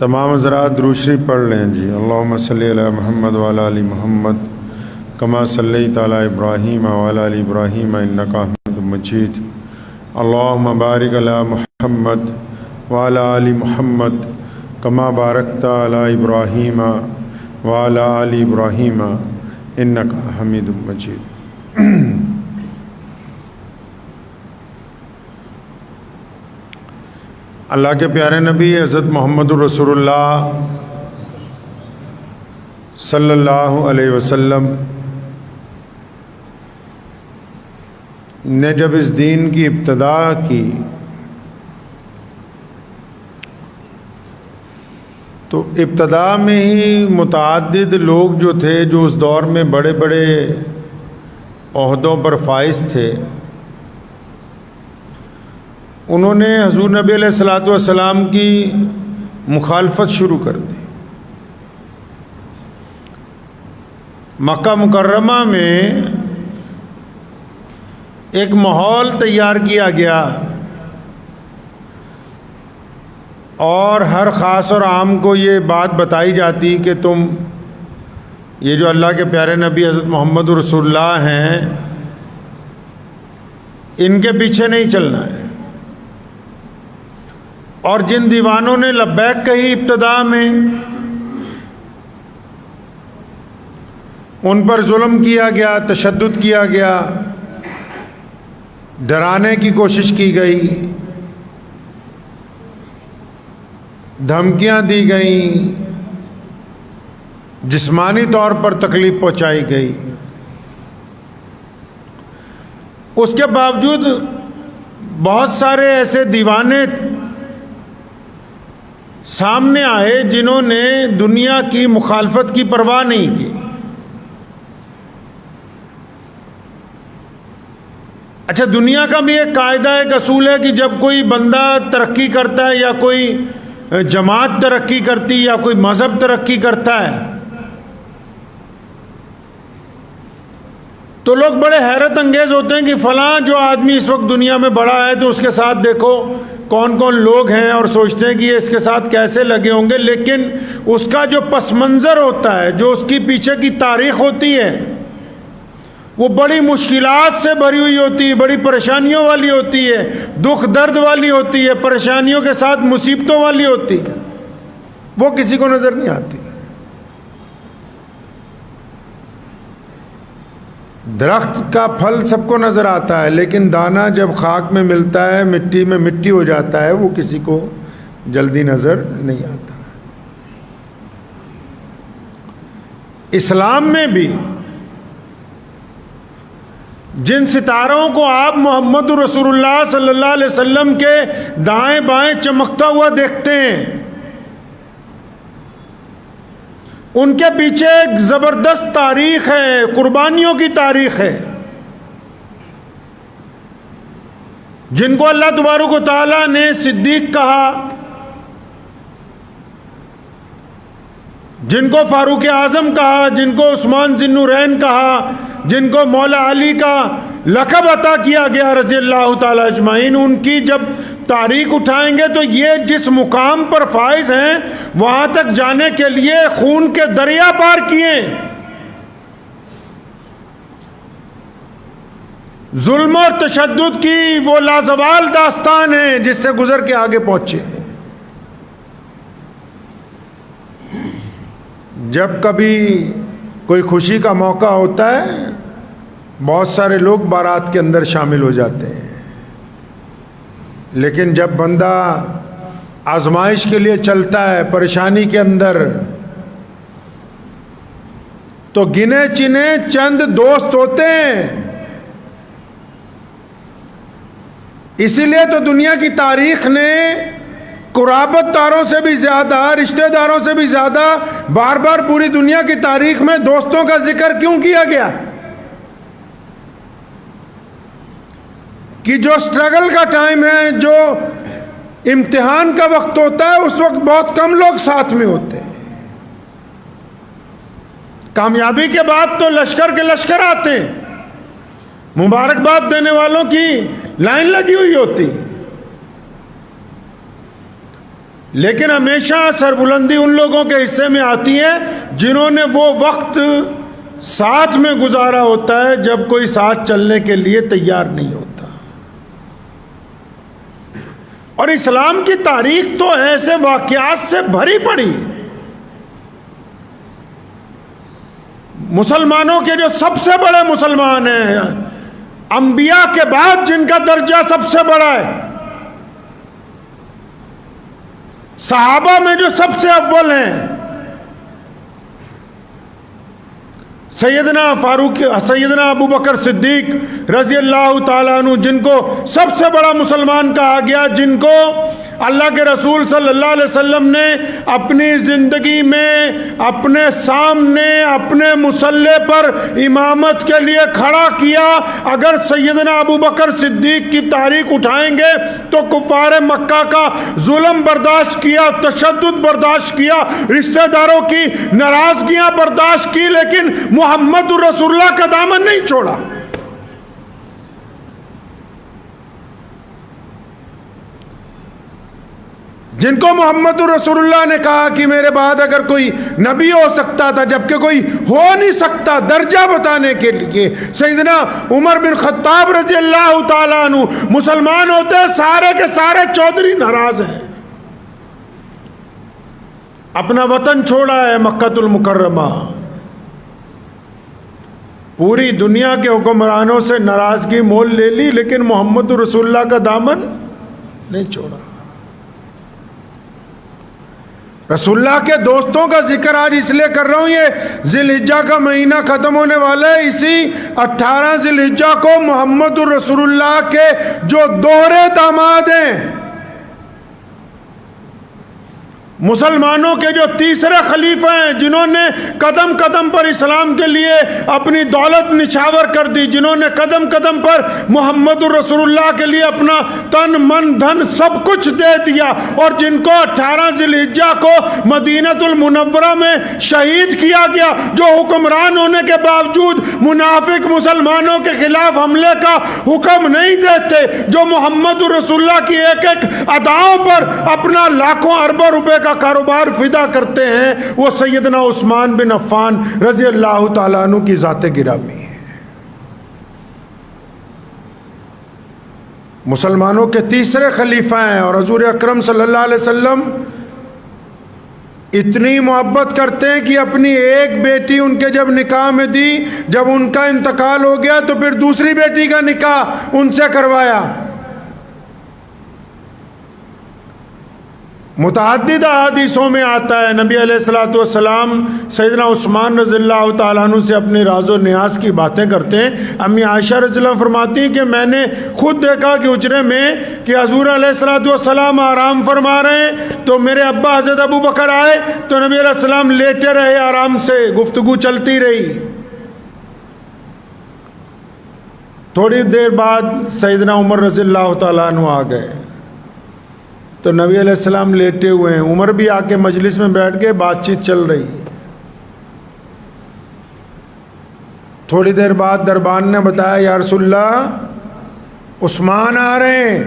تمام حضرات درود شریف پڑھ لیں جی۔ اللہم صلی علی محمد وعلی آل محمد کما صلیت علی ابراہیم وعلی آل ابراہیم انک حمید مجید۔ اللہم بارک علی محمد وعلی آل محمد کما بارکت علی ابراہیم وعلی آل ابراہیم انک حمید مجید۔ اللہ کے پیارے نبی حضرت محمد الرسول اللہ صلی اللہ علیہ وسلم نے جب اس دین کی ابتدا کی تو ابتدا میں ہی متعدد لوگ جو تھے، جو اس دور میں بڑے بڑے عہدوں پر فائز تھے، انہوں نے حضور نبی علیہ الصلوۃ والسلام کی مخالفت شروع کر دی۔ مکہ مکرمہ میں ایک ماحول تیار کیا گیا اور ہر خاص اور عام کو یہ بات بتائی جاتی کہ تم یہ جو اللہ کے پیارے نبی حضرت محمد رسول اللہ ہیں، ان کے پیچھے نہیں چلنا ہے۔ اور جن دیوانوں نے لبیک کہی ابتدا میں، ان پر ظلم کیا گیا، تشدد کیا گیا، ڈرانے کی کوشش کی گئی، دھمکیاں دی گئیں، جسمانی طور پر تکلیف پہنچائی گئی۔ اس کے باوجود بہت سارے ایسے دیوانے سامنے آئے جنہوں نے دنیا کی مخالفت کی پرواہ نہیں کی۔ اچھا، دنیا کا بھی ایک قاعدہ، ایک اصول ہے کہ جب کوئی بندہ ترقی کرتا ہے یا کوئی جماعت ترقی کرتی یا کوئی مذہب ترقی کرتا ہے تو لوگ بڑے حیرت انگیز ہوتے ہیں کہ فلاں جو آدمی اس وقت دنیا میں بڑا ہے تو اس کے ساتھ دیکھو کون کون لوگ ہیں، اور سوچتے ہیں کہ یہ اس کے ساتھ کیسے لگے ہوں گے۔ لیکن اس کا جو پس منظر ہوتا ہے، جو اس کی پیچھے کی تاریخ ہوتی ہے، وہ بڑی مشکلات سے بھری ہوئی ہوتی ہے، بڑی پریشانیوں والی ہوتی ہے، دکھ درد والی ہوتی ہے، پریشانیوں کے ساتھ مصیبتوں والی ہوتی ہے، وہ کسی کو نظر نہیں آتی۔ درخت کا پھل سب کو نظر آتا ہے، لیکن دانہ جب خاک میں ملتا ہے، مٹی میں مٹی ہو جاتا ہے، وہ کسی کو جلدی نظر نہیں آتا۔ اسلام میں بھی جن ستاروں کو آپ محمد رسول اللہ صلی اللہ علیہ وسلم کے دائیں بائیں چمکتا ہوا دیکھتے ہیں، ان کے پیچھے ایک زبردست تاریخ ہے، قربانیوں کی تاریخ ہے۔ جن کو اللہ تبارک و تعالیٰ نے صدیق کہا، جن کو فاروق اعظم کہا، جن کو عثمان ذی النورین کہا، جن کو مولا علی کا لقب عطا کیا گیا رضی اللہ تعالیٰ اجمعین، ان کی جب تاریخ اٹھائیں گے تو یہ جس مقام پر فائز ہیں وہاں تک جانے کے لیے خون کے دریا پار کیے، ظلم اور تشدد کی وہ لازوال داستان ہے جس سے گزر کے آگے پہنچے۔ جب کبھی کوئی خوشی کا موقع ہوتا ہے، بہت سارے لوگ بارات کے اندر شامل ہو جاتے ہیں، لیکن جب بندہ آزمائش کے لیے چلتا ہے، پریشانی کے اندر، تو گنے چنے چند دوست ہوتے ہیں۔ اسی لیے تو دنیا کی تاریخ نے قرابت داروں سے بھی زیادہ، رشتہ داروں سے بھی زیادہ بار بار پوری دنیا کی تاریخ میں دوستوں کا ذکر کیوں کیا گیا؟ کہ جو سٹرگل کا ٹائم ہے، جو امتحان کا وقت ہوتا ہے، اس وقت بہت کم لوگ ساتھ میں ہوتے ہیں۔ کامیابی کے بعد تو لشکر کے لشکر آتے ہیں، مبارکباد دینے والوں کی لائن لگی ہوئی ہوتی۔ لیکن ہمیشہ سربلندی ان لوگوں کے حصے میں آتی ہے جنہوں نے وہ وقت ساتھ میں گزارا ہوتا ہے جب کوئی ساتھ چلنے کے لیے تیار نہیں ہوتا. اور اسلام کی تاریخ تو ایسے واقعات سے بھری پڑی. مسلمانوں کے جو سب سے بڑے مسلمان ہیں، انبیاء کے بعد جن کا درجہ سب سے بڑا ہے، صحابہ میں جو سب سے اول ہیں، سیدنا ابو بکر صدیق رضی اللہ تعالیٰ عنہ، جن کو سب سے بڑا مسلمان کہا گیا، جن کو اللہ کے رسول صلی اللہ علیہ وسلم نے اپنی زندگی میں اپنے سامنے اپنے مسلح پر امامت کے لیے کھڑا کیا. اگر سیدنا ابو بکر صدیق کی تاریخ اٹھائیں گے تو کفار مکہ کا ظلم برداشت کیا، تشدد برداشت کیا، رشتہ داروں کی ناراضگیاں برداشت کی، لیکن محمد رسول اللہ کا دامن نہیں چھوڑا. جن کو محمد رسول اللہ نے کہا کہ میرے بعد اگر کوئی نبی ہو سکتا تھا جبکہ کوئی ہو نہیں سکتا، درجہ بتانے کے لیے سیدنا عمر بن خطاب رضی اللہ تعالیٰ عنہ مسلمان ہوتے ہیں، سارے کے سارے چودھری ناراض ہیں، اپنا وطن چھوڑا ہے مکہ المکرمہ، پوری دنیا کے حکمرانوں سے ناراضگی مول لے لی، لیکن محمد رسول اللہ کا دامن نہیں چھوڑا. رسول اللہ کے دوستوں کا ذکر آج اس لیے کر رہا ہوں، یہ ذی الحجہ کا مہینہ ختم ہونے والا ہے. اسی 18 ذی الحجہ کو محمد رسول اللہ کے جو دوہرے داماد ہیں، مسلمانوں کے جو تیسرے خلیفہ ہیں، جنہوں نے قدم قدم پر اسلام کے لیے اپنی دولت نچھاور کر دی، جنہوں نے قدم قدم پر محمد رسول اللہ کے لیے اپنا تن من دھن سب کچھ دے دیا، اور جن کو 18 ذی الحجہ کو مدینہ المنورہ میں شہید کیا گیا، جو حکمران ہونے کے باوجود منافق مسلمانوں کے خلاف حملے کا حکم نہیں دیتے، جو محمد رسول اللہ کی ایک ایک اداؤں پر اپنا لاکھوں اربوں روپے کا کاروبار فدا کرتے ہیں، وہ سیدنا عثمان بن عفان رضی اللہ تعالیٰ عنہ کی ذات گرامی ہے. مسلمانوں کے تیسرے خلیفہ ہیں، اور حضور اکرم صلی اللہ علیہ وسلم اتنی محبت کرتے ہیں کہ اپنی ایک بیٹی ان کے جب نکاح میں دی، جب ان کا انتقال ہو گیا تو پھر دوسری بیٹی کا نکاح ان سے کروایا. متعدد احادیثوں میں آتا ہے نبی علیہ الصلوۃ والسلام سیدنا عثمان رضی اللہ تعالیٰ عنہ سے اپنے راز و نیاز کی باتیں کرتے ہیں. امی عائشہ رضی اللہ فرماتی ہیں کہ میں نے خود دیکھا کہ اجرے میں کہ حضور علیہ الصلوۃ والسلام آرام فرما رہے ہیں، تو میرے ابا حضرت ابو بکر آئے تو نبی علیہ السلام لیٹے رہے، آرام سے گفتگو چلتی رہی. تھوڑی دیر بعد سیدنا عمر رضی اللہ تعالیٰ عنہ آ گئے تو نبی علیہ السلام لیٹے ہوئے ہیں، عمر بھی آ کے مجلس میں بیٹھ کے بات چیت چل رہی. تھوڑی دیر بعد دربان نے بتایا یا رسول اللہ عثمان آ رہے ہیں.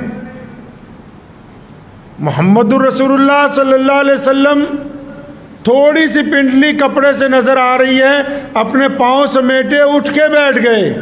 محمد الرسول اللہ صلی اللہ علیہ وسلم تھوڑی سی پنڈلی کپڑے سے نظر آ رہی ہے، اپنے پاؤں سمیٹے اٹھ کے بیٹھ گئے.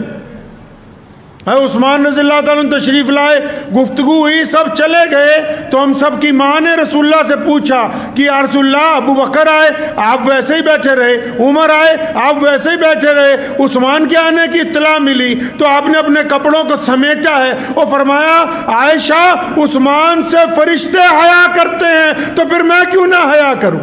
عثمان رضی اللہ تعالیٰ عنہ تشریف لائے، گفتگو ہوئی، سب چلے گئے تو ہم سب کی ماں نے رسول اللہ سے پوچھا کہ یا رسول اللہ ابو بکر آئے آپ ویسے ہی بیٹھے رہے، عمر آئے آپ ویسے ہی بیٹھے رہے، عثمان کے آنے کی اطلاع ملی تو آپ نے اپنے کپڑوں کو سمیٹا ہے اور فرمایا عائشہ عثمان سے فرشتے حیا کرتے ہیں تو پھر میں کیوں نہ حیا کروں.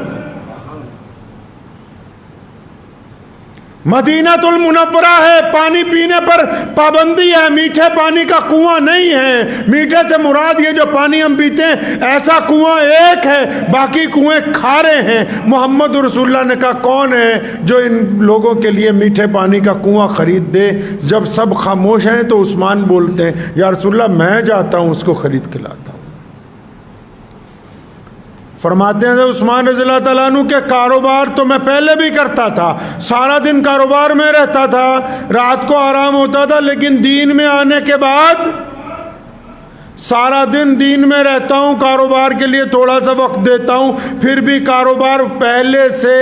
مدینہ المنورہ ہے، پانی پینے پر پابندی ہے، میٹھے پانی کا کنواں نہیں ہے. میٹھے سے مراد یہ جو پانی ہم پیتے ہیں ایسا کنواں ایک ہے، باقی کنویں کھارے ہیں. محمد رسول اللہ نے کہا کون ہے جو ان لوگوں کے لیے میٹھے پانی کا کنواں خرید دے؟ جب سب خاموش ہیں تو عثمان بولتے ہیں یا رسول اللہ میں جاتا ہوں اس کو خرید کے لاتا ہوں. فرماتے ہیں عثمان رضی اللہ تعالیٰ عنہ کے کاروبار تو میں پہلے بھی کرتا تھا، سارا دن کاروبار میں رہتا تھا، رات کو آرام ہوتا تھا، لیکن دین میں آنے کے بعد سارا دن دین میں رہتا ہوں، کاروبار کے لیے تھوڑا سا وقت دیتا ہوں، پھر بھی کاروبار پہلے سے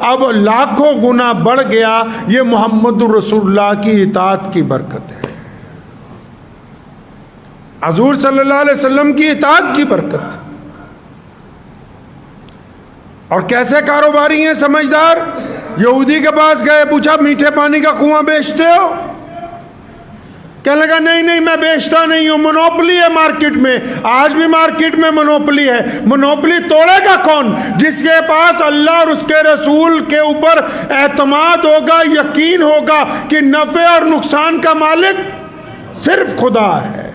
اب لاکھوں گنا بڑھ گیا۔ یہ محمد رسول اللہ کی اطاعت کی برکت ہے، حضور صلی اللہ علیہ وسلم کی اطاعت کی برکت۔ اور کیسے کاروباری ہیں سمجھدار؟ یہودی کے پاس گئے، پوچھا میٹھے پانی کا کنواں بیچتے ہو؟ کہنے لگا نہیں میں بیچتا نہیں ہوں، منوپلی ہے مارکیٹ میں، آج بھی مارکیٹ میں منوپلی ہے۔ منوپلی توڑے گا کون؟ جس کے پاس اللہ اور اس کے رسول کے اوپر اعتماد ہوگا، یقین ہوگا کہ نفع اور نقصان کا مالک صرف خدا ہے۔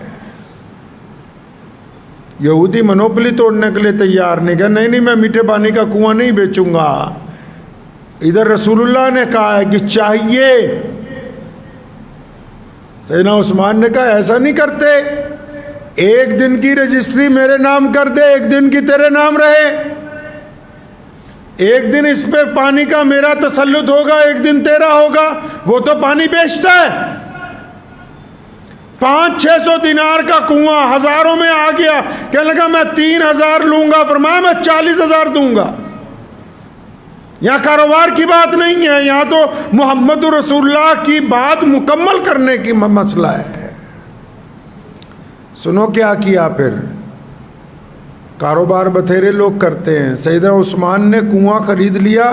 یہودی منوپلی توڑنے کے لیے تیار نہیں، کہ نہیں میں میٹھے پانی کا کنواں نہیں بیچوں گا۔ ادھر رسول اللہ نے کہا ہے کہ چاہیے، سیدنا عثمان نے کہا ایسا نہیں کرتے، ایک دن کی رجسٹری میرے نام کر دے، ایک دن کی تیرے نام رہے، ایک دن اس پہ پانی کا میرا تسلط ہوگا، ایک دن تیرا ہوگا۔ وہ تو پانی بیچتا ہے، 500-600 دینار کا کنواں ہزاروں میں آ گیا، کہنے لگا میں 3000 لوں گا، فرمایا میں 40,000 دوں گا۔ یہاں کاروبار کی بات نہیں ہے، یہاں تو محمد رسول اللہ کی بات مکمل کرنے کی مسئلہ ہے۔ سنو کیا کیا پھر، کاروبار بتھیرے لوگ کرتے ہیں۔ سیدنا عثمان نے کنواں خرید لیا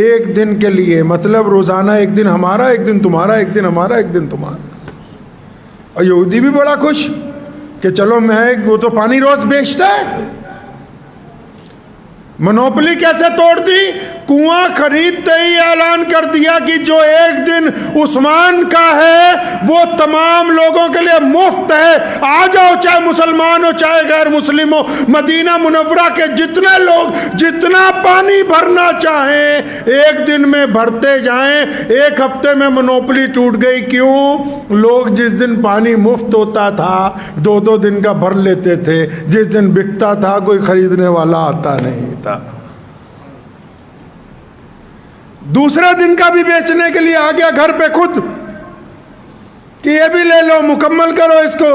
ایک دن کے لیے، مطلب روزانہ ایک دن ہمارا، ایک دن تمہارا، ایک دن ہمارا، ایک دن تمہارا۔ اور یہودی بھی بڑا خوش کہ چلو وہ تو پانی روز بیچتا ہے۔ منوپلی کیسے توڑ دی؟ کنواں خریدتے ہی اعلان کر دیا کہ جو ایک دن عثمان کا ہے وہ تمام لوگوں کے لیے مفت ہے، آ جاؤ، چاہے مسلمان ہو چاہے غیر مسلم ہو، مدینہ منورہ کے جتنے لوگ جتنا پانی بھرنا چاہیں ایک دن میں بھرتے جائیں۔ ایک ہفتے میں منوپلی ٹوٹ گئی۔ کیوں؟ لوگ جس دن پانی مفت ہوتا تھا 2-2 دن کا بھر لیتے تھے، جس دن بکتا تھا کوئی خریدنے والا آتا نہیں تھا۔ دوسرا دن کا بھی بیچنے کے لیے آ گیا گھر پہ خود کہ یہ بھی لے لو، مکمل کرو اس کو۔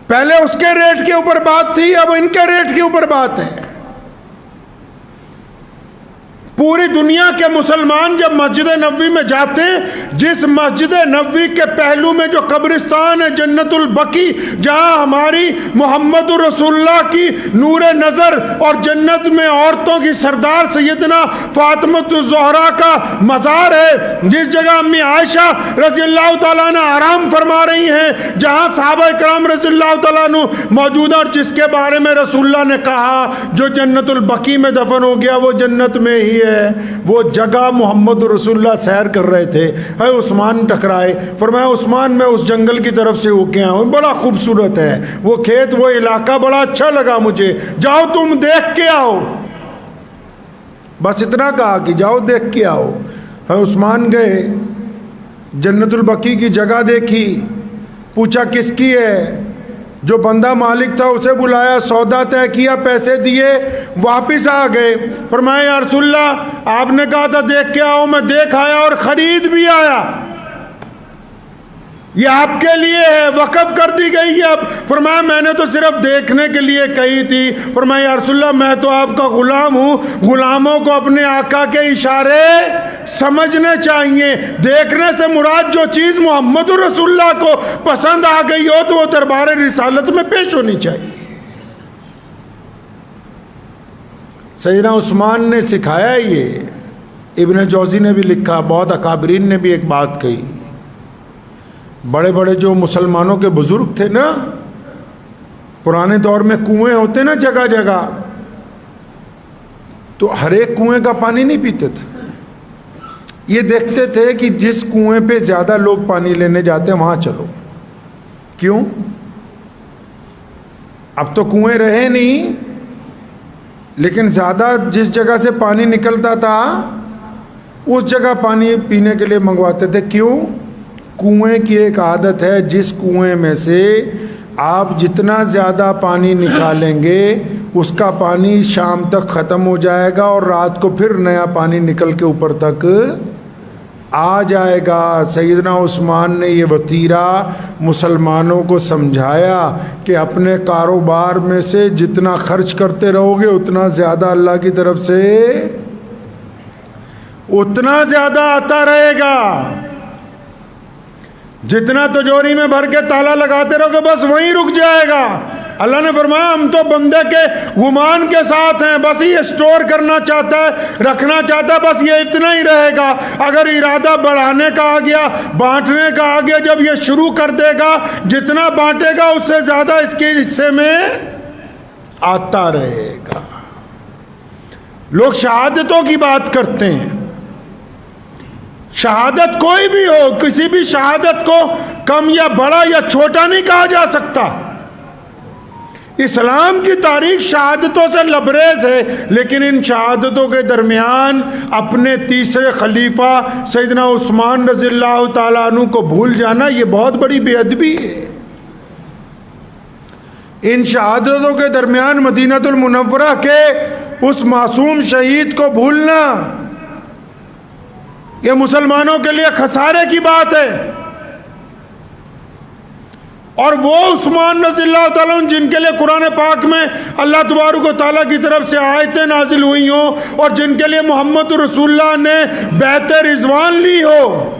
پہلے اس کے ریٹ کے اوپر بات تھی، اب ان کے ریٹ کے اوپر بات ہے۔ پوری دنیا کے مسلمان جب مسجد نبوی میں جاتے ہیں، جس مسجد نبوی کے پہلو میں جو قبرستان ہے جنت البقیع، جہاں ہماری محمد رسول اللہ کی نور نظر اور جنت میں عورتوں کی سردار سیدنا فاطمۃ الزہرا کا مزار ہے، جس جگہ امی عائشہ رضی اللہ تعالیٰ عنہ آرام فرما رہی ہیں، جہاں صحابہ کرام رضی اللہ تعالیٰ عنہ موجود، اور جس کے بارے میں رسول اللہ نے کہا جو جنت البقیع میں دفن ہو گیا وہ جنت میں ہی ہے۔ وہ جگہ محمد رسول اللہ سیر کر رہے تھے، عثمان ٹکرائے، فرمایا عثمان میں اس جنگل کی طرف سے ہو کے آیا ہوں، بڑا خوبصورت ہے وہ کھیت، وہ علاقہ بڑا اچھا لگا مجھے، جاؤ تم دیکھ کے آؤ۔ بس اتنا کہا کہ جاؤ دیکھ کے آؤ۔ عثمان گئے، جنت البقیع کی جگہ دیکھی، پوچھا کس کی ہے؟ جو بندہ مالک تھا اسے بلایا، سودا طے کیا، پیسے دیے، واپس آ گئے۔ فرمایا یا رسول اللہ آپ نے کہا تھا دیکھ کے آؤ، میں دیکھ آیا اور خرید بھی آیا، یہ آپ کے لیے ہے، وقف کر دی گئی ہے اب۔ فرمایا میں نے تو صرف دیکھنے کے لیے کہی تھی۔ فرمایا یا رسول اللہ میں تو آپ کا غلام ہوں، غلاموں کو اپنے آقا کے اشارے سمجھنے چاہیے۔ دیکھنے سے مراد جو چیز محمد رسول اللہ کو پسند آ گئی ہو تو وہ دربار رسالت میں پیش ہونی چاہیے۔ سیدنا عثمان نے سکھایا یہ، ابن جوزی نے بھی لکھا، بہت اکابرین نے بھی ایک بات کہی، بڑے بڑے جو مسلمانوں کے بزرگ تھے نا، پرانے دور میں کنویں ہوتے نا جگہ جگہ، تو ہر ایک کنویں کا پانی نہیں پیتے تھے، یہ دیکھتے تھے کہ جس کنویں پہ زیادہ لوگ پانی لینے جاتے ہیں وہاں چلو۔ کیوں؟ اب تو کنویں رہے نہیں، لیکن زیادہ جس جگہ سے پانی نکلتا تھا اس جگہ پانی پینے کے لیے منگواتے تھے۔ کیوں؟ کنویں کی ایک عادت ہے، جس کنویں میں سے آپ جتنا زیادہ پانی نکالیں گے اس کا پانی شام تک ختم ہو جائے گا اور رات کو پھر نیا پانی نکل کے اوپر تک آ جائے گا۔ سیدنا عثمان نے یہ وتیرہ مسلمانوں کو سمجھایا کہ اپنے کاروبار میں سے جتنا خرچ کرتے رہو گے اتنا زیادہ اللہ کی طرف سے اتنا زیادہ آتا رہے گا۔ جتنا تجوری میں بھر کے تالا لگاتے رہو گے بس وہیں رک جائے گا۔ اللہ نے فرمایا ہم تو بندے کے گمان کے ساتھ ہیں، بس یہ اسٹور کرنا چاہتا ہے، رکھنا چاہتا ہے، بس یہ اتنا ہی رہے گا۔ اگر ارادہ بڑھانے کا آ گیا، بانٹنے کا آ گیا، جب یہ شروع کر دے گا جتنا بانٹے گا اس سے زیادہ اس کے حصے میں آتا رہے گا۔ لوگ شہادتوں کی بات کرتے ہیں، شہادت کوئی بھی ہو، کسی بھی شہادت کو کم یا بڑا یا چھوٹا نہیں کہا جا سکتا۔ اسلام کی تاریخ شہادتوں سے لبریز ہے، لیکن ان شہادتوں کے درمیان اپنے تیسرے خلیفہ سیدنا عثمان رضی اللہ تعالیٰ عنہ کو بھول جانا یہ بہت بڑی بے ادبی ہے۔ ان شہادتوں کے درمیان مدینہ المنورہ کے اس معصوم شہید کو بھولنا یہ مسلمانوں کے لیے خسارے کی بات ہے۔ اور وہ عثمان رضی اللہ تعالیٰ عنہ جن کے لیے قرآن پاک میں اللہ تبارک و تعالیٰ کی طرف سے آیتیں نازل ہوئی ہوں اور جن کے لیے محمد رسول اللہ نے بیعت رضوان لی ہو،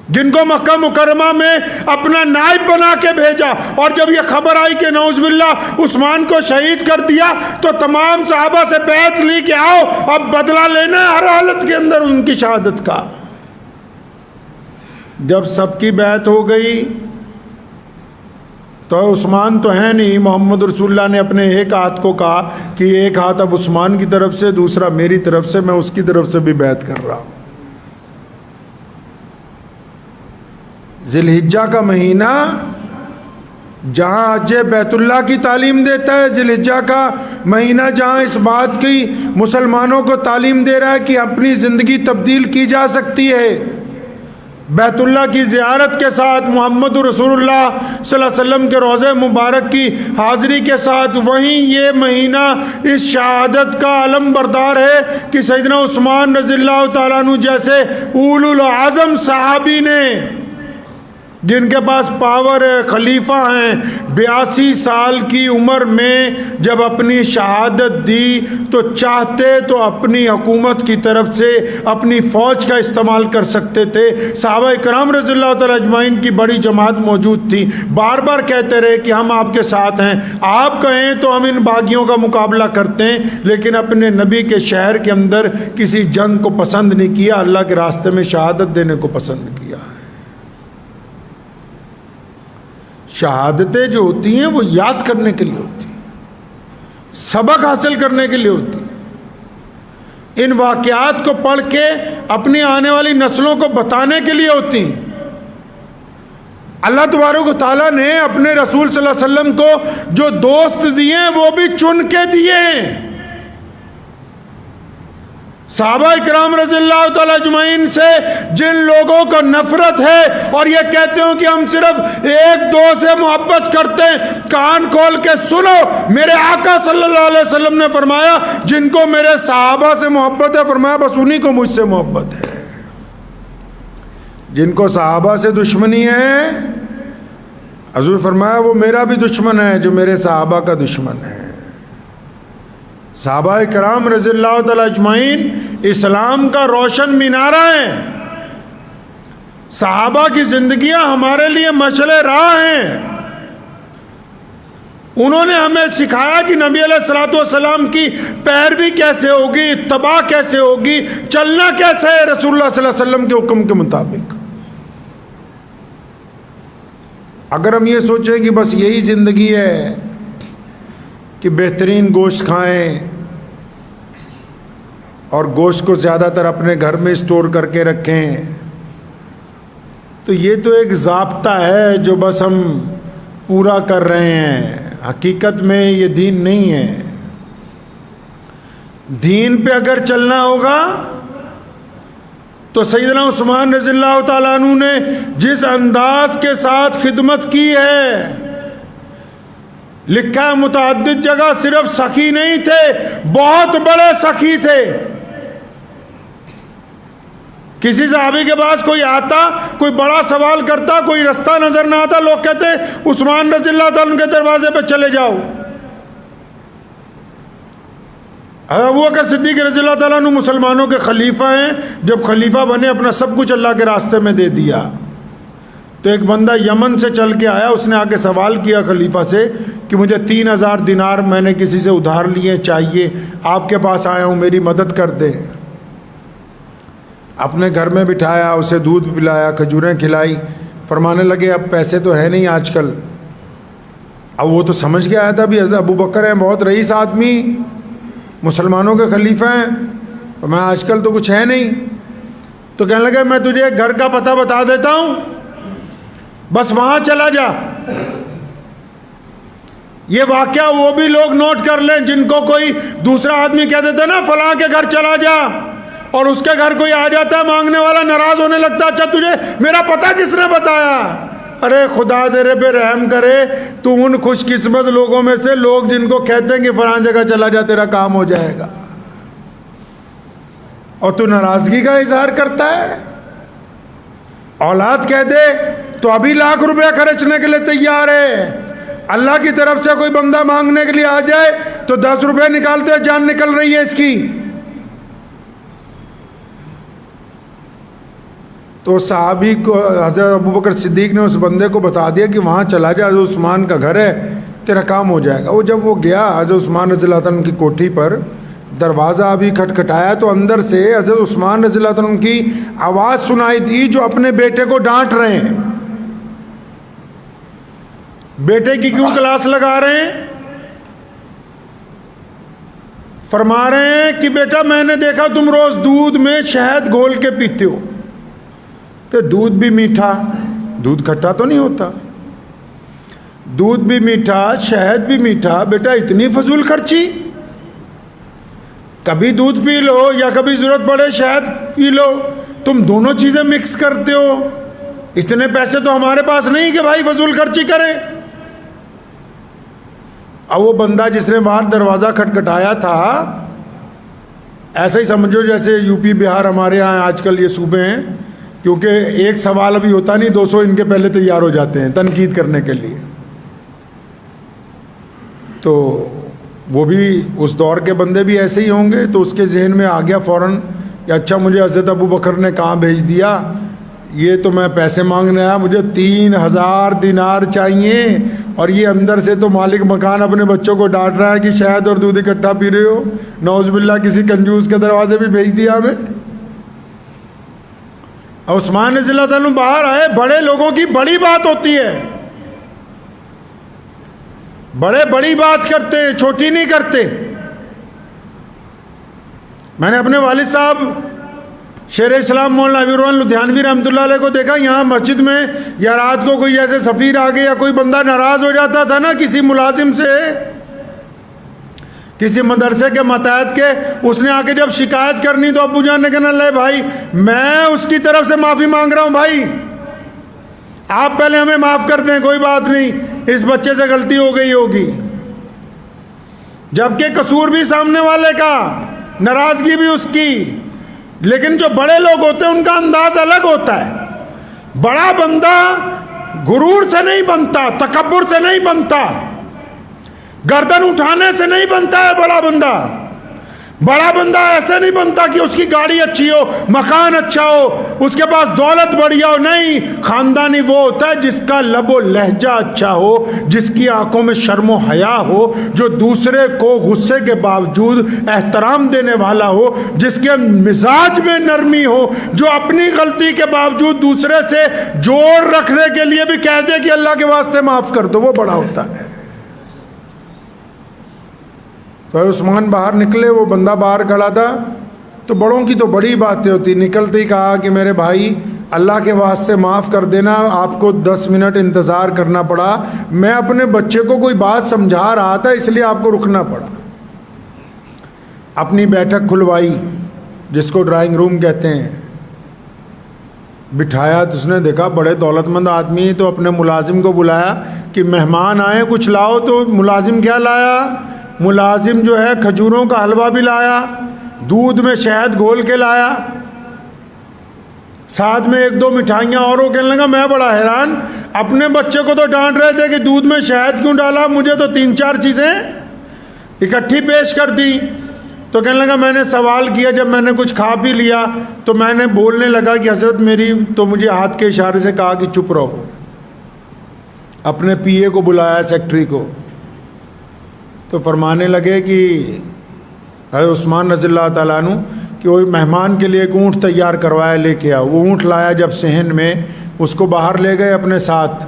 جن کو مکہ مکرمہ میں اپنا نائب بنا کے بھیجا، اور جب یہ خبر آئی کہ نعوذ باللہ عثمان کو شہید کر دیا تو تمام صحابہ سے بیعت لی کہ آؤ اب بدلہ لینا ہے ہر حالت کے اندر ان کی شہادت کا۔ جب سب کی بیعت ہو گئی تو عثمان تو ہے نہیں، محمد رسول اللہ نے اپنے ایک ہاتھ کو کہا کہ ایک ہاتھ اب عثمان کی طرف سے، دوسرا میری طرف سے، میں اس کی طرف سے بھی بیعت کر رہا ہوں۔ ذی الحجہ کا مہینہ جہاں حج بیت اللہ کی تعلیم دیتا ہے، ذی الحجہ کا مہینہ جہاں اس بات کی مسلمانوں کو تعلیم دے رہا ہے کہ اپنی زندگی تبدیل کی جا سکتی ہے بیت اللہ کی زیارت کے ساتھ، محمد رسول اللہ صلی اللہ علیہ وسلم کے روضہ مبارک کی حاضری کے ساتھ، وہیں یہ مہینہ اس شہادت کا علم بردار ہے کہ سیدنا عثمان رضی اللہ تعالیٰ عنہ جیسے اولو العزم صحابی نے، جن کے پاس پاور ہے، خلیفہ ہیں، 82 سال کی عمر میں جب اپنی شہادت دی تو چاہتے تو اپنی حکومت کی طرف سے اپنی فوج کا استعمال کر سکتے تھے۔ صحابہ کرام رضی اللہ تعالیٰ اجمعین کی بڑی جماعت موجود تھی، بار بار کہتے رہے کہ ہم آپ کے ساتھ ہیں، آپ کہیں تو ہم ان باغیوں کا مقابلہ کرتے ہیں، لیکن اپنے نبی کے شہر کے اندر کسی جنگ کو پسند نہیں کیا، اللہ کے راستے میں شہادت دینے کو پسند کیا۔ شہادتیں جو ہوتی ہیں وہ یاد کرنے کے لیے ہوتی ہیں، سبق حاصل کرنے کے لیے ہوتی ہیں، ان واقعات کو پڑھ کے اپنی آنے والی نسلوں کو بتانے کے لیے ہوتی ہیں۔ اللہ تبارک و تعالیٰ نے اپنے رسول صلی اللہ علیہ وسلم کو جو دوست دیے ہیں وہ بھی چن کے دیے ہیں۔ صحابہ کرام رضی اللہ تعالیٰ اجمعین سے جن لوگوں کو نفرت ہے اور یہ کہتے ہوں کہ ہم صرف ایک دو سے محبت کرتے ہیں، کان کھول کے سنو، میرے آقا صلی اللہ علیہ وسلم نے فرمایا جن کو میرے صحابہ سے محبت ہے، فرمایا بس انہی کو مجھ سے محبت ہے۔ جن کو صحابہ سے دشمنی ہے، حضور فرمایا وہ میرا بھی دشمن ہے جو میرے صحابہ کا دشمن ہے۔ صحابہ کرام رضی اللہ تعالیٰ اجمعین اسلام کا روشن مینارہ ہیں، صحابہ کی زندگیاں ہمارے لیے مشعل راہ ہیں۔ انہوں نے ہمیں سکھایا کہ نبی علیہ الصلوۃ والسلام کی پیروی کیسے ہوگی، اتباع کیسے ہوگی، چلنا کیسے ہے رسول اللہ صلی اللہ علیہ وسلم کے حکم کے مطابق۔ اگر ہم یہ سوچیں کہ بس یہی زندگی ہے کہ بہترین گوشت کھائیں اور گوشت کو زیادہ تر اپنے گھر میں اسٹور کر کے رکھیں، تو یہ تو ایک ضابطہ ہے جو بس ہم پورا کر رہے ہیں، حقیقت میں یہ دین نہیں ہے۔ دین پہ اگر چلنا ہوگا تو سیدنا عثمان رضی اللہ تعالیٰ عنہ نے جس انداز کے ساتھ خدمت کی ہے، لکھا ہے متعدد جگہ صرف سخی نہیں تھے، بہت بڑے سخی تھے۔ کسی صحابی کے پاس کوئی آتا، کوئی بڑا سوال کرتا، کوئی رستہ نظر نہ آتا، لوگ کہتے عثمان رضی اللہ تعالیٰ عنہ کے دروازے پہ چلے جاؤ۔ ابو بکر صدیق رضی اللہ تعالیٰ عنہ مسلمانوں کے خلیفہ ہیں، جب خلیفہ بنے اپنا سب کچھ اللہ کے راستے میں دے دیا۔ تو ایک بندہ یمن سے چل کے آیا، اس نے آ کے سوال کیا خلیفہ سے کہ مجھے 3000 دینار میں نے کسی سے ادھار لیے چاہیے، آپ کے پاس آیا ہوں، میری مدد کر دے۔ اپنے گھر میں بٹھایا، اسے دودھ پلایا، کھجوریں کھلائی، فرمانے لگے اب پیسے تو ہے نہیں آج کل۔ اب وہ تو سمجھ کے آیا تھا بھی حضرت ابو بکر ہیں، بہت رئیس آدمی، مسلمانوں کے خلیفہ ہیں، میں آج کل تو کچھ ہے نہیں۔ تو کہنے لگا میں تجھے ایک گھر کا پتہ بتا دیتا ہوں، بس وہاں چلا جا۔ یہ واقعہ وہ بھی لوگ نوٹ کر لیں جن کو کوئی دوسرا آدمی کہہ دیتا نا فلاں کے گھر چلا جا، اور اس کے گھر کوئی آ جاتا ہے مانگنے والا، ناراض ہونے لگتا، اچھا تجھے میرا پتہ کس نے بتایا؟ ارے خدا تیرے پہ رحم کرے، تو ان خوش قسمت لوگوں میں سے لوگ جن کو کہتے ہیں کہ فلاں جگہ چلا جا تیرا کام ہو جائے گا، اور تو ناراضگی کا اظہار کرتا ہے۔ اولاد کہہ دے تو ابھی لاکھ روپیہ خرچنے کے لیے تیار ہے، اللہ کی طرف سے کوئی بندہ مانگنے کے لیے آ جائے تو 10 روپے نکالتے ہوئے جان نکل رہی ہے اس کی۔ تو صحابی کو حضرت ابو بکر صدیق نے اس بندے کو بتا دیا کہ وہاں چلا جا، حضرت عثمان کا گھر ہے، تیرا کام ہو جائے گا۔ وہ جب وہ گیا حضرت عثمان رضی اللہ عنہ کی کوٹھی پر، دروازہ ابھی کھٹکھٹایا تو اندر سے حضرت عثمان رضی اللہ عنہ کی آواز سنائی دی جو اپنے بیٹے کو ڈانٹ رہے ہیں۔ بیٹے کی کیوں کلاس لگا رہے ہیں؟ فرما رہے ہیں کہ بیٹا میں نے دیکھا تم روز دودھ میں شہد گھول کے پیتے ہو، تو دودھ بھی میٹھا، دودھ کھٹا تو نہیں ہوتا، دودھ بھی میٹھا شہد بھی میٹھا، بیٹا اتنی فضول خرچی، کبھی دودھ پی لو یا کبھی ضرورت پڑے شہد پی لو، تم دونوں چیزیں مکس کرتے ہو، اتنے پیسے تو ہمارے پاس نہیں کہ بھائی فضول خرچی کریں۔ اب وہ بندہ جس نے باہر دروازہ کھٹکھٹایا تھا، ایسا ہی سمجھو جیسے یو پی بہار ہمارے یہاں آج کل یہ صوبے ہیں، کیونکہ ایک سوال ابھی ہوتا نہیں، 200 ان کے پہلے تیار ہو جاتے ہیں تنقید کرنے کے لیے۔ تو وہ بھی اس دور کے بندے بھی ایسے ہی ہوں گے، تو اس کے ذہن میں آ گیا فوراً کہ اچھا مجھے حضرت ابو بکر نے کہاں بھیج دیا، یہ تو میں پیسے مانگنے آیا، مجھے 3000 دینار چاہیے، اور یہ اندر سے تو مالک مکان اپنے بچوں کو ڈانٹ رہا ہے کہ شہد اور دودھ اکٹھا پی رہے ہو، نعوذ باللہ کسی کنجوس کے دروازے بھی بھیج دیا ہمیں۔ عثمان رضی اللہ تعالیٰ باہر آئے، بڑے لوگوں کی بڑی بات ہوتی ہے، بڑے بڑی بات کرتے ہیں، چھوٹی نہیں کرتے۔ میں نے اپنے والد صاحب شیر اسلام مولانا حبیب الرحمن لدھیانوی رحمۃ اللہ علیہ کو دیکھا، یہاں مسجد میں یا رات کو کوئی ایسے سفیر آ گیا یا کوئی بندہ ناراض ہو جاتا تھا نا کسی ملازم سے، کسی مدرسے کے ماتحت کے، اس نے آ کے جب شکایت کرنی تو ابو جان نے کہنا لے بھائی میں اس کی طرف سے معافی مانگ رہا ہوں، بھائی آپ پہلے ہمیں معاف کر دیں، کوئی بات نہیں، اس بچے سے غلطی ہو گئی ہوگی، جبکہ قصور بھی سامنے والے کا، ناراضگی بھی اس کی۔ لیکن جو بڑے لوگ ہوتے ہیں ان کا انداز الگ ہوتا ہے۔ بڑا بندہ غرور سے نہیں بنتا، تکبر سے نہیں بنتا، گردن اٹھانے سے نہیں بنتا ہے بڑا بندہ۔ بڑا بندہ ایسے نہیں بنتا کہ اس کی گاڑی اچھی ہو، مکان اچھا ہو، اس کے پاس دولت بڑھیا ہو، نہیں، خاندانی وہ ہوتا ہے جس کا لب و لہجہ اچھا ہو، جس کی آنکھوں میں شرم و حیا ہو، جو دوسرے کو غصے کے باوجود احترام دینے والا ہو، جس کے مزاج میں نرمی ہو، جو اپنی غلطی کے باوجود دوسرے سے جوڑ رکھنے کے لیے بھی کہہ دے کہ اللہ کے واسطے معاف کر دو، وہ بڑا ہوتا ہے۔ تو عثمان باہر نکلے، وہ بندہ باہر کھڑا تھا، تو بڑوں کی تو بڑی باتیں ہوتی، نکلتے ہی کہا کہ میرے بھائی اللہ کے واسطے معاف کر دینا، آپ کو 10 منٹ انتظار کرنا پڑا، میں اپنے بچے کو کوئی بات سمجھا رہا تھا اس لیے آپ کو رکنا پڑا۔ اپنی بیٹھک کھلوائی جس کو ڈرائنگ روم کہتے ہیں، بٹھایا تو اس نے دیکھا بڑے دولت مند آدمی، تو اپنے ملازم کو بلایا کہ مہمان آئے کچھ لاؤ، تو ملازم کیا لایا؟ ملازم جو ہے کھجوروں کا حلوہ بھی لایا، دودھ میں شہد گھول کے لایا۔ ساتھ میں 1-2 مٹھائیاں اور وہ کہنے لگا میں بڑا حیران، اپنے بچے کو تو ڈانٹ رہے تھے کہ دودھ میں شہد کیوں ڈالا، مجھے تو 3-4 چیزیں اکٹھی پیش کر دی۔ تو کہنے لگا میں نے سوال کیا، جب میں نے کچھ کھا پی لیا تو میں نے بولنے لگا کہ حضرت میری، تو مجھے ہاتھ کے اشارے سے کہا کہ چپ رہو۔ اپنے پی اے کو بلایا، سیکٹری کو، تو فرمانے لگے کہ حضرت عثمان رضی اللہ تعالیٰ عنہ کہ وہ مہمان کے لیے ایک اونٹ تیار کروایا، لے کے آؤ۔ وہ اونٹ لایا جب صحن میں، اس کو باہر لے گئے اپنے ساتھ،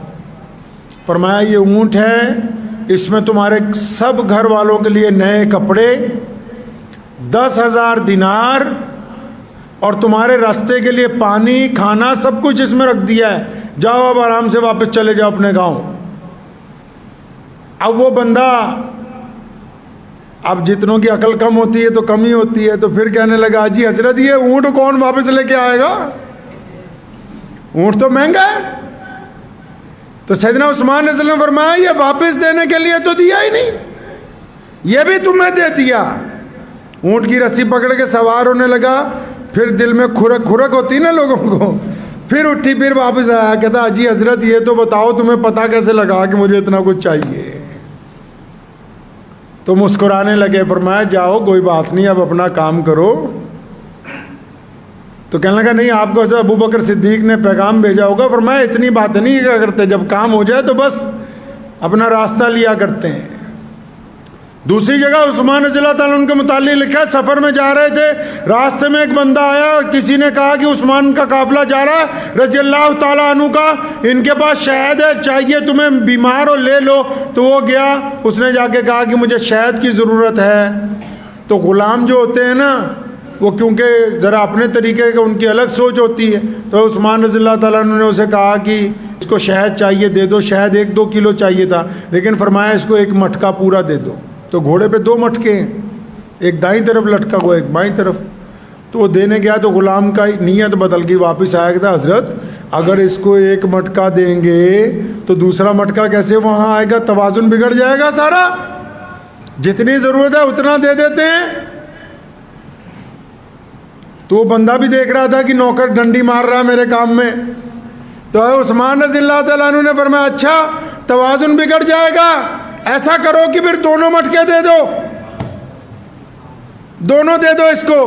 فرمایا یہ اونٹ ہے، اس میں تمہارے سب گھر والوں کے لیے نئے کپڑے، 10,000 دینار اور تمہارے راستے کے لیے پانی، کھانا، سب کچھ اس میں رکھ دیا ہے، جاؤ اب آرام سے واپس چلے جاؤ اپنے گاؤں۔ اب وہ بندہ، اب جتنوں کی عقل کم ہوتی ہے تو کم ہی ہوتی ہے، تو پھر کہنے لگا جی حضرت یہ اونٹ کون واپس لے کے آئے گا، اونٹ تو مہنگا ہے۔ تو سیدنا عثمان رضی اللہ عنہ نے فرمایا یہ واپس دینے کے لیے تو دیا ہی نہیں، یہ بھی تمہیں دے دیا۔ اونٹ کی رسی پکڑ کے سوار ہونے لگا، پھر دل میں کھرک کھرک ہوتی نا لوگوں کو، پھر اٹھی، پھر واپس آیا، کہتا جی حضرت یہ تو بتاؤ تمہیں پتہ کیسے لگا کہ مجھے اتنا کچھ چاہیے؟ تو مسکرانے لگے، فرمایا جاؤ کوئی بات نہیں، اب اپنا کام کرو۔ تو کہنے لگا نہیں، آپ کو حضرت ابوبکر صدیق نے پیغام بھیجا ہوگا۔ فرمایا اتنی بات نہیں کیا کرتے، جب کام ہو جائے تو بس اپنا راستہ لیا کرتے ہیں۔ دوسری جگہ عثمان رضی اللہ تعالیٰ عنہ کے متعلق لکھا ہے، سفر میں جا رہے تھے، راستے میں ایک بندہ آیا اور کسی نے کہا کہ عثمان کا قافلہ جا رہا ہے رضی اللہ تعالیٰ عنہ کا، ان کے پاس شہد ہے، چاہیے تمہیں، بیمار ہو لے لو۔ تو وہ گیا، اس نے جا کے کہا کہ مجھے شہد کی ضرورت ہے۔ تو غلام جو ہوتے ہیں نا، وہ کیونکہ ذرا اپنے طریقے کا ان کی الگ سوچ ہوتی ہے، تو عثمان رضی اللہ تعالیٰ عنہ نے اسے کہا کہ اس کو شہد چاہیے، دے دو۔ شہد 1-2 کلو چاہیے تھا، لیکن فرمایا اس کو 1 مٹکا پورا دے دو۔ تو گھوڑے پہ 2 مٹکے ہیں، ایک دائیں طرف لٹکا ہوا، ایک بائیں طرف۔ تو وہ دینے گیا تو غلام کا نیت بدل گئی، واپس آیا کہ حضرت اگر اس کو 1 مٹکا دیں گے تو دوسرا مٹکا کیسے وہاں آئے گا، توازن بگڑ جائے گا سارا، جتنی ضرورت ہے اتنا دے دیتے ہیں۔ تو وہ بندہ بھی دیکھ رہا تھا کہ نوکر ڈنڈی مار رہا ہے میرے کام میں۔ تو عثمان رضی اللہ تعالیٰ عنہ نے فرمایا اچھا توازن بگڑ جائے گا، ایسا کرو کہ پھر 2 مٹکے دے دو، دونوں دے دو اس کو۔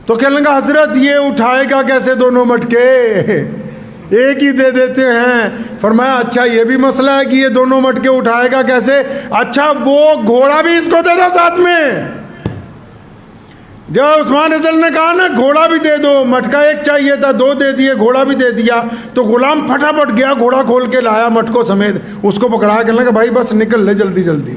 تو کہنے لگا حضرت یہ اٹھائے گا کیسے 2 مٹکے، ایک ہی دے دیتے ہیں۔ فرمایا اچھا یہ بھی مسئلہ ہے کہ یہ 2 مٹکے اٹھائے گا کیسے، اچھا وہ گھوڑا بھی اس کو دے دو ساتھ میں۔ جب عثمان رضی اللہ نے کہا نا گھوڑا بھی دے دو، مٹکا 1 چاہیے تھا، 2 دے دیے، گھوڑا بھی دے دیا، تو غلام پھٹافٹ گیا، گھوڑا کھول کے لایا مٹکوں سمیت، اس کو پکڑا کے لگا بھائی بس نکل لے جلدی جلدی۔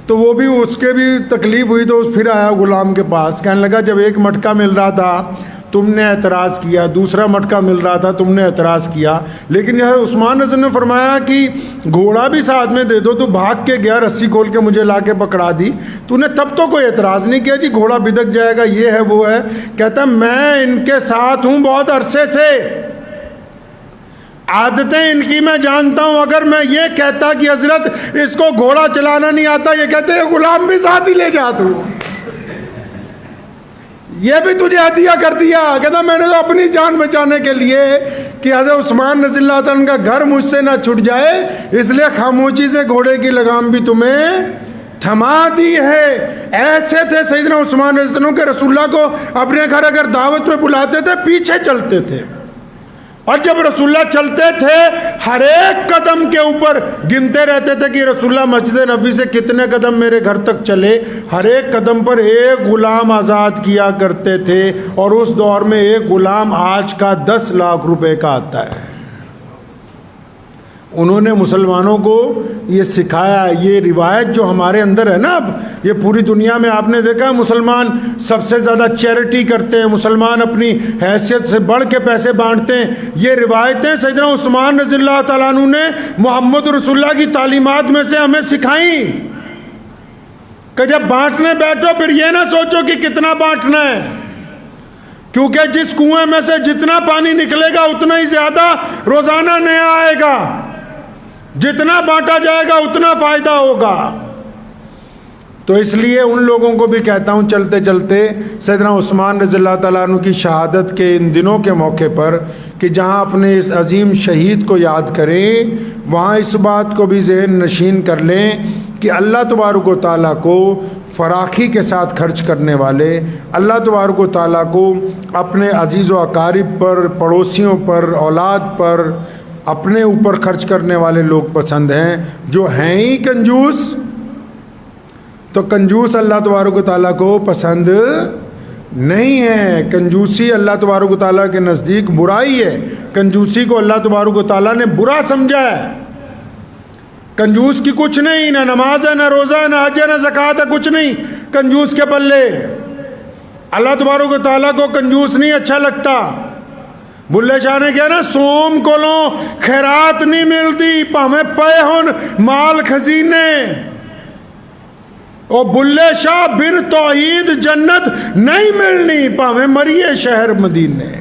تو وہ بھی، اس کے بھی تکلیف ہوئی، تو پھر آیا غلام کے پاس، کہنے لگا جب 1 مٹکا مل رہا تھا تم نے اعتراض کیا، دوسرا مٹکا مل رہا تھا تم نے اعتراض کیا، لیکن یہ عثمان رضی اللہ نے فرمایا کہ گھوڑا بھی ساتھ میں دے دو۔ تو بھاگ کے گیا، رسی کھول کے مجھے لا کے پکڑا دی، تو نے تب تو کوئی اعتراض نہیں کیا جی گھوڑا بدک جائے گا، یہ ہے وہ ہے۔ کہتا میں ان کے ساتھ ہوں بہت عرصے سے، عادتیں ان کی میں جانتا ہوں، اگر میں یہ کہتا کہ حضرت اس کو گھوڑا چلانا نہیں آتا، یہ کہتے ہیں غلام بھی ساتھ ہی لے جا تو، یہ بھی تجھے ہدیہ کر دیا۔ کہتا میں نے تو اپنی جان بچانے کے لیے کہ حضرت عثمان رضی اللہ تعالیٰ کا گھر مجھ سے نہ چھٹ جائے، اس لیے خاموشی سے گھوڑے کی لگام بھی تمہیں تھما دی ہے۔ ایسے تھے سیدنا عثمان رضی اللہ عنہ کہ رسول اللہ کو اپنے گھر اگر دعوت میں بلاتے تھے پیچھے چلتے تھے، اور جب رسول اللہ چلتے تھے ہر ایک قدم کے اوپر گنتے رہتے تھے کہ رسول اللہ مسجد نبوی سے کتنے قدم میرے گھر تک چلے، ہر ایک قدم پر 1 غلام آزاد کیا کرتے تھے، اور اس دور میں 1 غلام آج کا 10 لاکھ روپے کا آتا ہے۔ انہوں نے مسلمانوں کو یہ سکھایا۔ یہ روایت جو ہمارے اندر ہے نا، اب یہ پوری دنیا میں آپ نے دیکھا ہے مسلمان سب سے زیادہ چیریٹی کرتے ہیں، مسلمان اپنی حیثیت سے بڑھ کے پیسے بانٹتے ہیں۔ یہ روایتیں سیدنا عثمان رضی اللہ تعالیٰ عنہ نے محمد رسول اللہ کی تعلیمات میں سے ہمیں سکھائیں کہ جب بانٹنے بیٹھو پھر یہ نہ سوچو کہ کتنا بانٹنا ہے، کیونکہ جس کنویں میں سے جتنا پانی نکلے گا اتنا ہی زیادہ روزانہ نیا آئے گا، جتنا بانٹا جائے گا اتنا فائدہ ہوگا۔ تو اس لیے ان لوگوں کو بھی کہتا ہوں چلتے چلتے سیدنا عثمان رضی اللہ تعالیٰ عنہ کی شہادت کے ان دنوں کے موقع پر کہ جہاں اپنے اس عظیم شہید کو یاد کریں، وہاں اس بات کو بھی ذہن نشین کر لیں کہ اللہ تبارک و تعالیٰ کو فراخی کے ساتھ خرچ کرنے والے، اللہ تبارک و تعالیٰ کو اپنے عزیز و اقارب پر، پڑوسیوں پر، اولاد پر، اپنے اوپر خرچ کرنے والے لوگ پسند ہیں۔ جو ہیں ہی کنجوس، تو کنجوس اللہ تبارک و تعالیٰ کو پسند نہیں ہے۔ کنجوسی اللہ تبارک و تعالیٰ کے نزدیک برائی ہے۔ کنجوسی کو اللہ تبارک و تعالیٰ نے برا سمجھا ہے۔ کنجوس کی کچھ نہیں، نہ نماز ہے، نہ روزہ ہے، نہ حج ہے، نہ زکوٰۃ ہے، کچھ نہیں کنجوس کے پلے۔ اللہ تبارک و تعالیٰ کو کنجوس نہیں اچھا لگتا۔ بلے شاہ نے کیا نا، سوم کولوں خیرات نہیں ملتی پاویں پے ہن مال خزینے، او بلے شاہ بن توحید جنت نہیں ملنی پاویں مریے شہر مدینے۔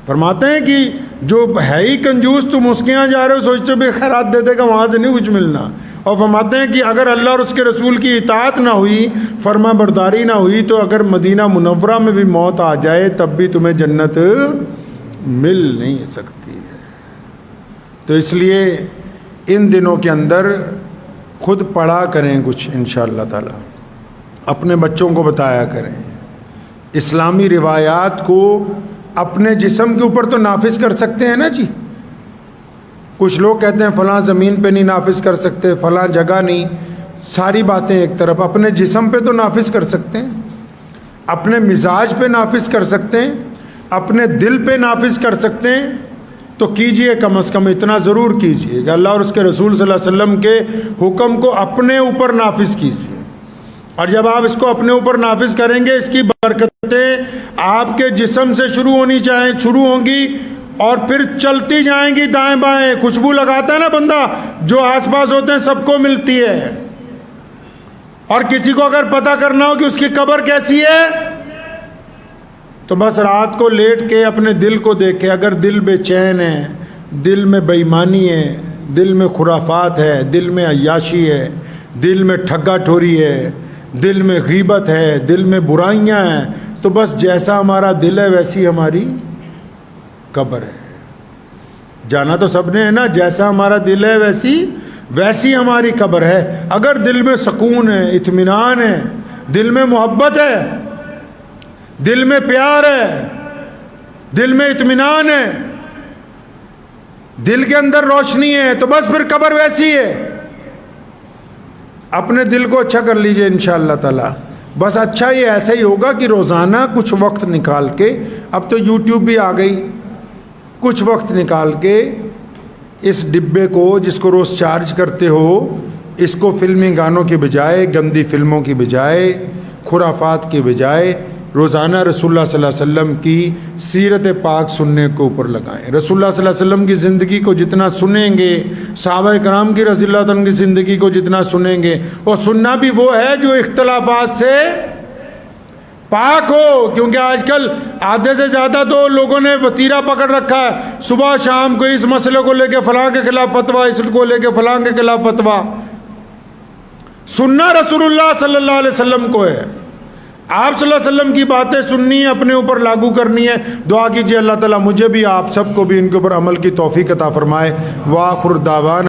فرماتے ہیں کہ جو ہے ہی کنجوس، تم اس کے یہاں جا رہے ہو سوچتے ہو بھی خیرات دے دے گا، وہاں سے نہیں کچھ ملنا۔ اور فرماتے ہیں کہ اگر اللہ اور اس کے رسول کی اطاعت نہ ہوئی، فرما برداری نہ ہوئی، تو اگر مدینہ منورہ میں بھی موت آ جائے تب بھی تمہیں جنت مل نہیں سکتی ہے۔ تو اس لیے ان دنوں کے اندر خود پڑھا کریں کچھ انشاءاللہ تعالی، اپنے بچوں کو بتایا کریں، اسلامی روایات کو اپنے جسم کے اوپر تو نافذ کر سکتے ہیں نا جی۔ کچھ لوگ کہتے ہیں فلاں زمین پہ نہیں نافذ کر سکتے، فلاں جگہ نہیں، ساری باتیں ایک طرف، اپنے جسم پہ تو نافذ کر سکتے ہیں، اپنے مزاج پہ نافذ کر سکتے ہیں، اپنے دل پہ نافذ کر سکتے ہیں، تو کیجئے، کم از کم اتنا ضرور کیجئے کہ اللہ اور اس کے رسول صلی اللہ علیہ وسلم کے حکم کو اپنے اوپر نافذ کیجئے۔ اور جب آپ اس کو اپنے اوپر نافذ کریں گے، اس کی برکتیں آپ کے جسم سے شروع ہوں گی اور پھر چلتی جائیں گی دائیں بائیں۔ خوشبو لگاتا ہے نا بندہ، جو آس پاس ہوتے ہیں سب کو ملتی ہے۔ اور کسی کو اگر پتہ کرنا ہو کہ اس کی قبر کیسی ہے، تو بس رات کو لیٹ کے اپنے دل کو دیکھے۔ اگر دل بے چین ہے، دل میں بے ایمانی ہے، دل میں خرافات ہے، دل میں عیاشی ہے، دل میں ٹھگا ٹھوری ہے، دل میں غیبت ہے، دل میں برائیاں ہیں، تو بس جیسا ہمارا دل ہے ویسی ہماری قبر ہے۔ جانا تو سب نے ہے نا، جیسا ہمارا دل ہے ویسی ہماری قبر ہے۔ اگر دل میں سکون ہے، اطمینان ہے، دل میں محبت ہے، دل میں پیار ہے، دل میں اطمینان ہے، دل کے اندر روشنی ہے، تو بس پھر قبر ویسی ہے۔ اپنے دل کو اچھا کر لیجئے انشاءاللہ تعالی۔ بس اچھا یہ ایسا ہی ہوگا کہ روزانہ کچھ وقت نکال کے، اب تو یوٹیوب بھی آ گئی، کچھ وقت نکال کے اس ڈبے کو جس کو روز چارج کرتے ہو، اس کو فلمی گانوں کے بجائے، گندی فلموں کی بجائے، خرافات کے بجائے روزانہ رسول اللہ صلی اللہ علیہ وسلم کی سیرت پاک سننے کے اوپر لگائیں۔ رسول اللہ صلی اللہ علیہ وسلم کی زندگی کو جتنا سنیں گے، صحابہ کرام کی رضی اللہ عنہ کی زندگی کو جتنا سنیں گے، اور سننا بھی وہ ہے جو اختلافات سے پاک ہو، کیونکہ آج کل آدھے سے زیادہ تو لوگوں نے وتیرہ پکڑ رکھا ہے، صبح شام کو اس مسئلے کو لے کے فلاں کے خلاف فتویٰ، اس کو لے کے فلاں کے خلاف فتویٰ۔ سننا رسول اللہ صلی اللہ علیہ وسلم کو ہے، آپ صلی اللہ علیہ وسلم کی باتیں سننی ہے، اپنے اوپر لاگو کرنی ہے۔ دعا کیجئے اللہ تعالیٰ مجھے بھی آپ سب کو بھی ان کے اوپر عمل کی توفیق عطا فرمائے۔ وآخر دعوانا